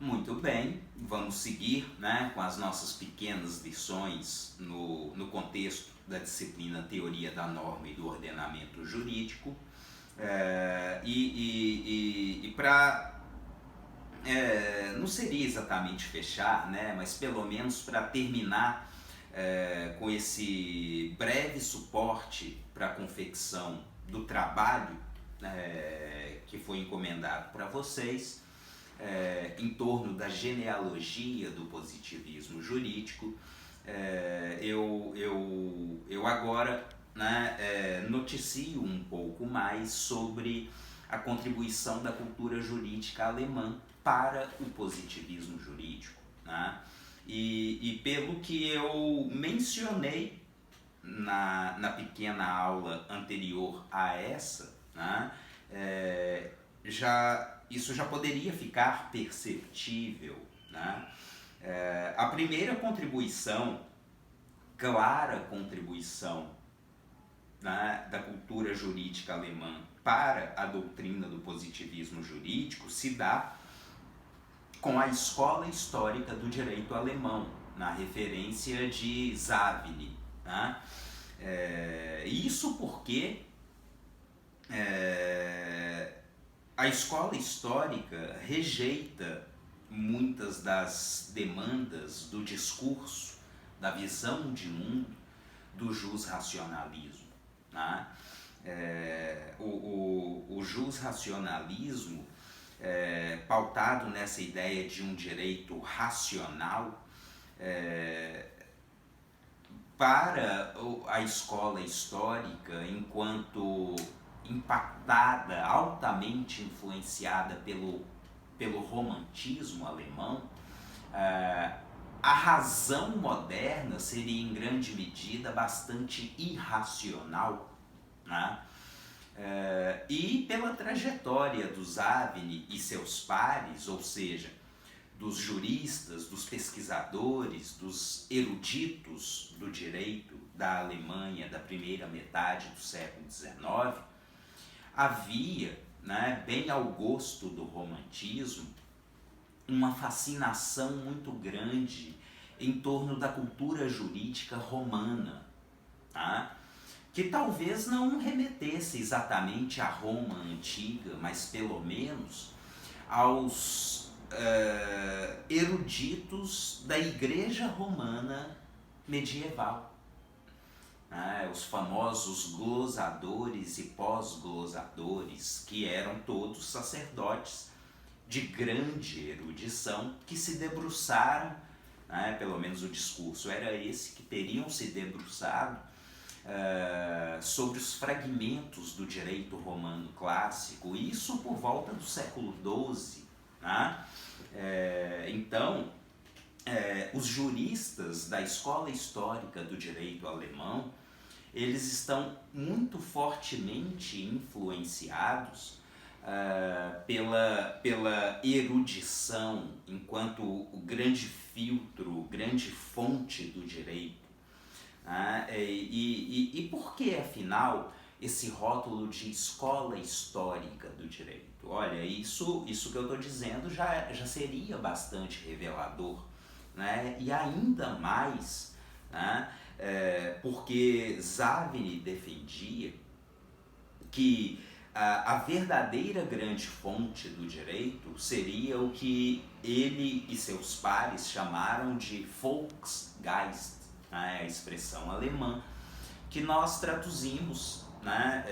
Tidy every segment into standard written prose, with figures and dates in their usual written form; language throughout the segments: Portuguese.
Muito bem, vamos seguir, né, com as nossas pequenas lições no contexto da disciplina Teoria da Norma e do Ordenamento Jurídico. Para, não seria exatamente fechar, né, mas pelo menos para terminar com esse breve suporte para a confecção do trabalho que foi encomendado para vocês, em torno da genealogia do positivismo jurídico, eu agora, né, noticio um pouco mais sobre a contribuição da cultura jurídica alemã para o positivismo jurídico. Né? E pelo que eu mencionei na pequena aula anterior a essa, né, isso já poderia ficar perceptível. Né? A primeira contribuição, clara contribuição, né, da cultura jurídica alemã para a doutrina do positivismo jurídico se dá com a escola histórica do direito alemão, na referência de Savigny. Né? Isso porque a escola histórica rejeita muitas das demandas do discurso, da visão de mundo do jus-racionalismo. Né? O jus-racionalismo, pautado nessa ideia de um direito racional, para a escola histórica, enquanto impactada, altamente influenciada pelo romantismo alemão, a razão moderna seria em grande medida bastante irracional. Né? E pela trajetória do Savigny e seus pares, ou seja, dos juristas, dos pesquisadores, dos eruditos do direito da Alemanha da primeira metade do século XIX, havia, né, bem ao gosto do romantismo, uma fascinação muito grande em torno da cultura jurídica romana, tá? Que talvez não remetesse exatamente à Roma antiga, mas pelo menos aos eruditos da Igreja Romana medieval. Os famosos glosadores e pós-glosadores, que eram todos sacerdotes de grande erudição que se debruçaram, pelo menos o discurso era esse, que teriam se debruçado sobre os fragmentos do direito romano clássico, isso por volta do século XII. Né? Então, os juristas da escola histórica do direito alemão, eles estão muito fortemente influenciados pela erudição enquanto o grande filtro, grande fonte do direito. E por que, afinal, esse rótulo de escola histórica do direito? Olha, isso que eu estou dizendo já seria bastante revelador, né? E ainda mais, né? Porque Savigny defendia que a verdadeira grande fonte do direito seria o que ele e seus pares chamaram de Volksgeist, né, a expressão alemã, que nós traduzimos, né,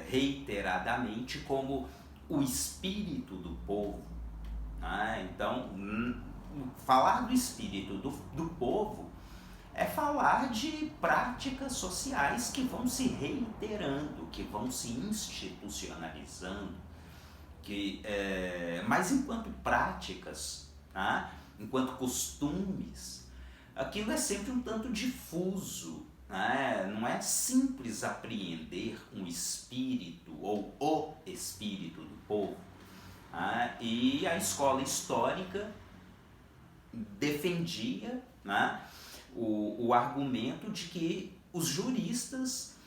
reiteradamente como o espírito do povo. Né? Então, falar do espírito do povo é falar de práticas sociais que vão se reiterando, que vão se institucionalizando, mas enquanto práticas, tá? Enquanto costumes, aquilo é sempre um tanto difuso, né? Não é simples apreender um espírito ou o espírito do povo. Né? E a escola histórica defendia, né, o argumento de que os juristas,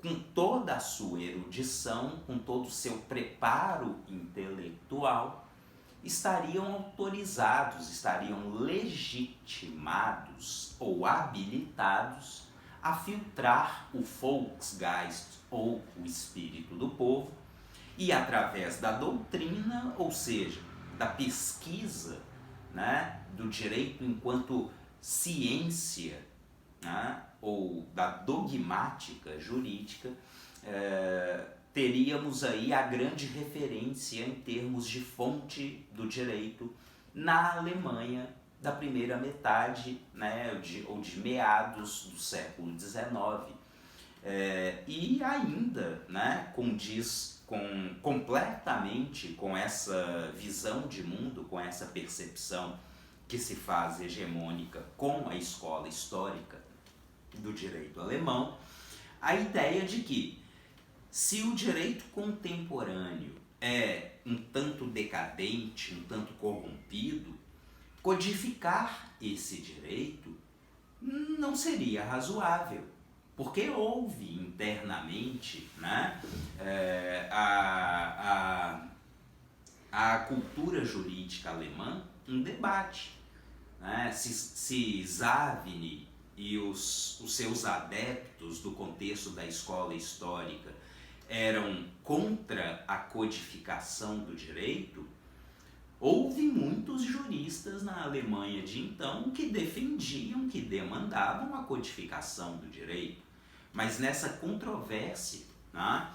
com toda a sua erudição, com todo o seu preparo intelectual, estariam autorizados, estariam legitimados ou habilitados a filtrar o Volksgeist, ou o espírito do povo, e através da doutrina, ou seja, da pesquisa, né, do direito enquanto ciência, né, ou da dogmática jurídica, teríamos aí a grande referência em termos de fonte do direito na Alemanha da primeira metade, né, ou de meados do século XIX. E ainda, né, condiz completamente com essa visão de mundo, com essa percepção que se faz hegemônica com a escola histórica do direito alemão, a ideia de que se o direito contemporâneo é um tanto decadente, um tanto corrompido, codificar esse direito não seria razoável, porque houve internamente, né, a cultura jurídica alemã um debate, né, se Savigny e os seus adeptos do contexto da escola histórica eram contra a codificação do direito. Houve muitos juristas na Alemanha de então que defendiam, que demandavam a codificação do direito. Mas nessa controvérsia, né,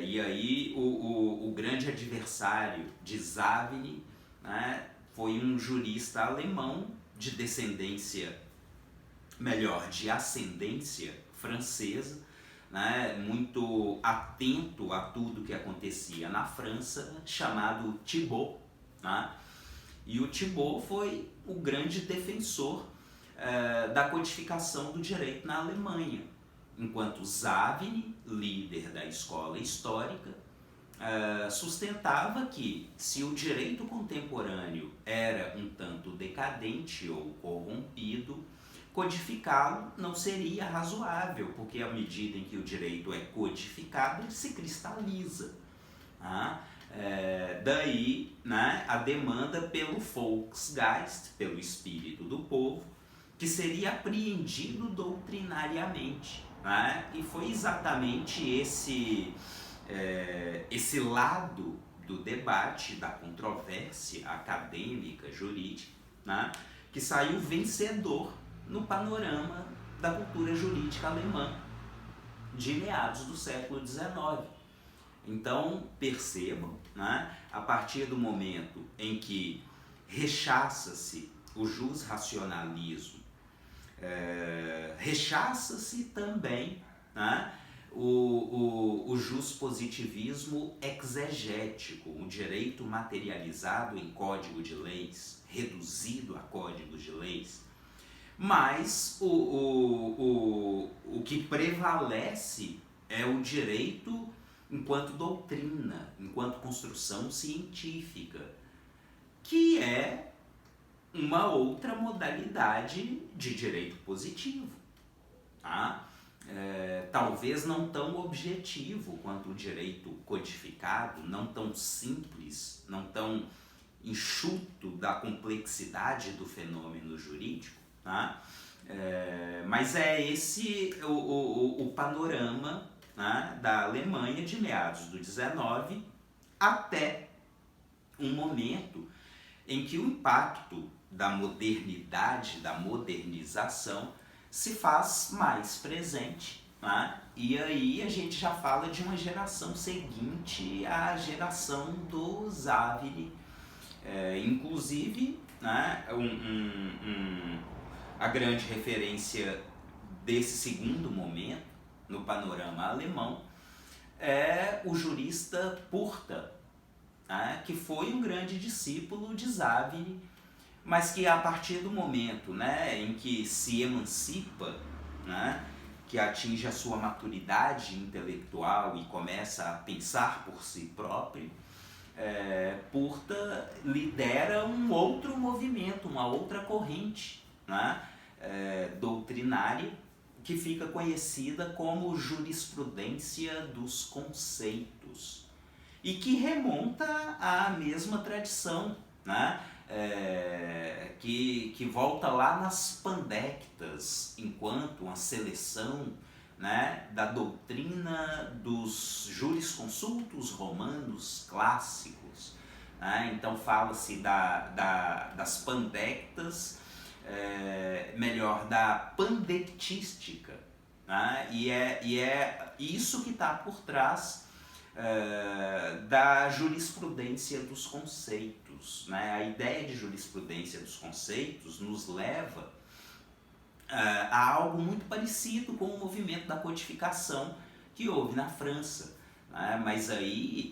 e aí o grande adversário de Savigny, né, foi um jurista alemão de descendência, melhor, de ascendência francesa, né, muito atento a tudo que acontecia na França, chamado Thibaut. Né? E o Thibaut foi o grande defensor da codificação do direito na Alemanha, enquanto Savigny, líder da escola histórica, sustentava que se o direito contemporâneo era um tanto decadente ou corrompido, codificá-lo não seria razoável, porque à medida em que o direito é codificado, ele se cristaliza. Tá? Daí, né, a demanda pelo Volksgeist, pelo espírito do povo, que seria apreendido doutrinariamente. Né? E foi exatamente esse lado do debate, da controvérsia acadêmica, jurídica, né, que saiu vencedor no panorama da cultura jurídica alemã de meados do século XIX. Então, percebam, né, a partir do momento em que rechaça-se o jusracionalismo, rechaça-se também, né, o juspositivismo exegético, o direito materializado em código de leis, reduzido a códigos de leis. Mas o que prevalece é o direito enquanto doutrina, enquanto construção científica, que é uma outra modalidade de direito positivo. Tá? Talvez não tão objetivo quanto o direito codificado, não tão simples, não tão enxuto da complexidade do fenômeno jurídico. Tá? Mas é esse o panorama, né, da Alemanha de meados do 19 até um momento em que o impacto da modernidade, da modernização, se faz mais presente. Né? E aí a gente já fala de uma geração seguinte à geração do Savigny. Inclusive, né, a grande referência desse segundo momento no panorama alemão é o jurista Purta, né, que foi um grande discípulo de Savigny, mas que a partir do momento, né, em que se emancipa, né, que atinge a sua maturidade intelectual e começa a pensar por si próprio, Purta lidera um outro movimento, uma outra corrente, né, doutrinária, que fica conhecida como jurisprudência dos conceitos. e que remonta à mesma tradição, né? Que volta lá nas pandectas, enquanto uma seleção, né, da doutrina dos jurisconsultos romanos clássicos, né? Então fala-se das pandectas, melhor, da pandectística, né? E é isso que está por trás da jurisprudência dos conceitos, né? A ideia de jurisprudência dos conceitos nos leva a algo muito parecido com o movimento da codificação que houve na França, né? Mas aí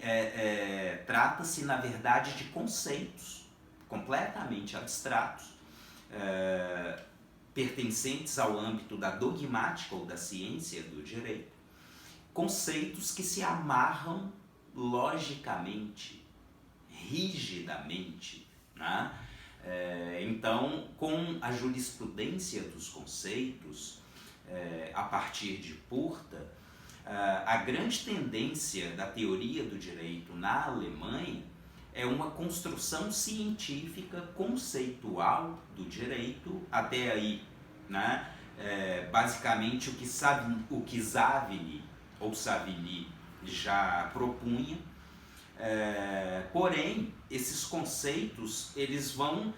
trata-se, na verdade, de conceitos completamente abstratos, pertencentes ao âmbito da dogmática ou da ciência do direito, conceitos que se amarram logicamente, rigidamente, né? Então, com a jurisprudência dos conceitos, a partir de Purta, a grande tendência da teoria do direito na Alemanha é uma construção científica conceitual do direito, até aí, né? Basicamente o que Savigny ou Savigny já propunha. Porém, esses conceitos eles vão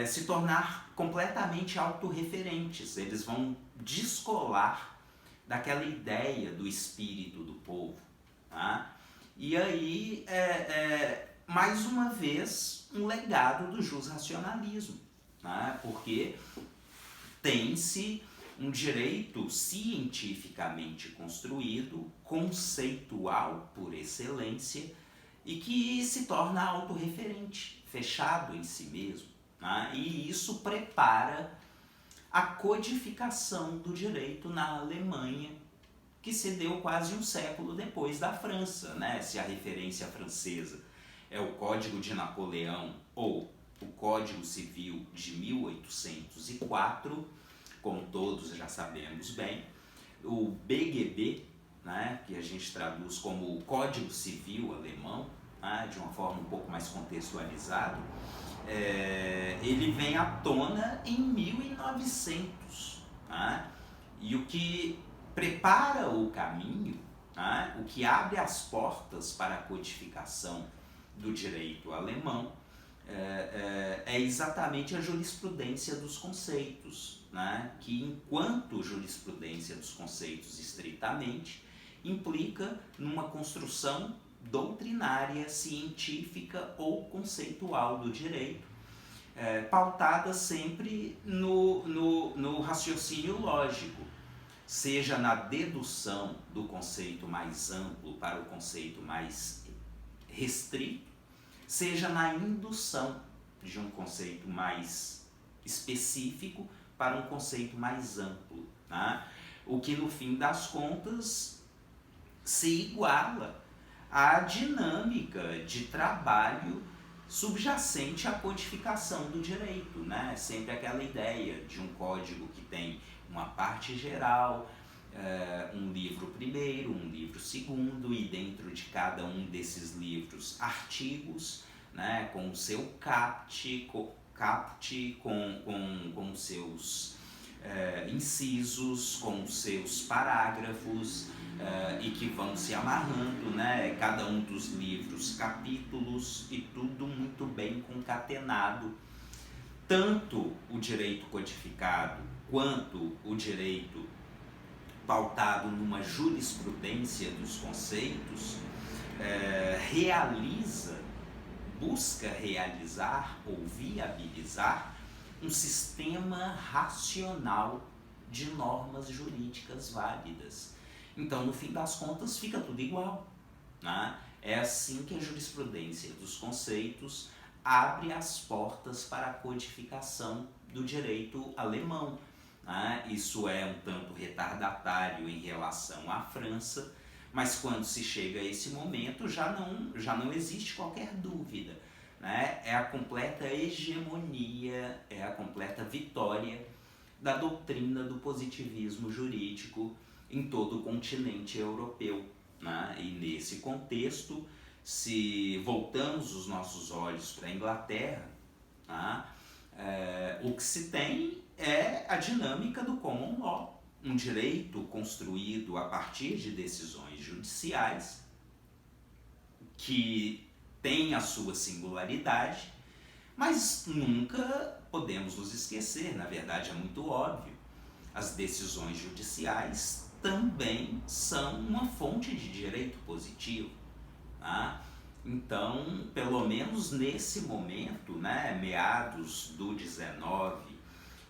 se tornar completamente autorreferentes, eles vão descolar daquela ideia do espírito do povo, tá? E aí, mais uma vez, um legado do jusracionalismo, tá? Porque tem-se um direito cientificamente construído, conceitual por excelência, e que se torna autorreferente, fechado em si mesmo, né? E isso prepara a codificação do direito na Alemanha, que se deu quase um século depois da França, né? Se a referência francesa é o Código de Napoleão ou o Código Civil de 1804, como todos já sabemos bem, o BGB, né, que a gente traduz como o Código Civil alemão, né, de uma forma um pouco mais contextualizada, ele vem à tona em 1900, né, e o que prepara o caminho, né, o que abre as portas para a codificação do direito alemão, é exatamente a jurisprudência dos conceitos, né, que, enquanto jurisprudência dos conceitos estritamente, implica numa construção doutrinária, científica ou conceitual do direito, pautada sempre no raciocínio lógico, seja na dedução do conceito mais amplo para o conceito mais restrito, seja na indução de um conceito mais específico para um conceito mais amplo, né? O que, no fim das contas, se iguala à dinâmica de trabalho subjacente à codificação do direito, né? Sempre aquela ideia de um código que tem uma parte geral, um livro primeiro, um livro segundo, e dentro de cada um desses livros artigos, né, com o seu caput, com seus incisos, com seus parágrafos, e que vão se amarrando, né, cada um dos livros, capítulos, e tudo muito bem concatenado. Tanto o direito codificado quanto o direito pautado numa jurisprudência dos conceitos busca realizar ou viabilizar um sistema racional de normas jurídicas válidas. Então, no fim das contas, fica tudo igual, né? É assim que a jurisprudência dos conceitos abre as portas para a codificação do direito alemão, né? Isso é um tanto retardatário em relação à França, mas quando se chega a esse momento já não existe qualquer dúvida, né? É a completa hegemonia, é a completa vitória da doutrina do positivismo jurídico em todo o continente europeu, né? E nesse contexto Se voltamos os nossos olhos para a Inglaterra, tá? O que se tem é a dinâmica do common law, um direito construído a partir de decisões judiciais que tem a sua singularidade, mas nunca podemos nos esquecer, na verdade é muito óbvio, as decisões judiciais também são uma fonte de direito positivo. Tá? Então, pelo menos nesse momento, né, meados do 19,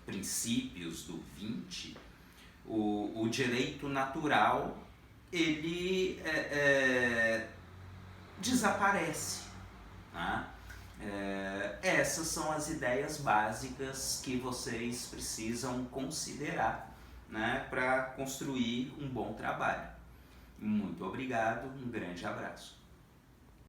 princípios do 20, o direito natural ele desaparece. Tá? Essas são as ideias básicas que vocês precisam considerar, né, para construir um bom trabalho. Muito obrigado, um grande abraço.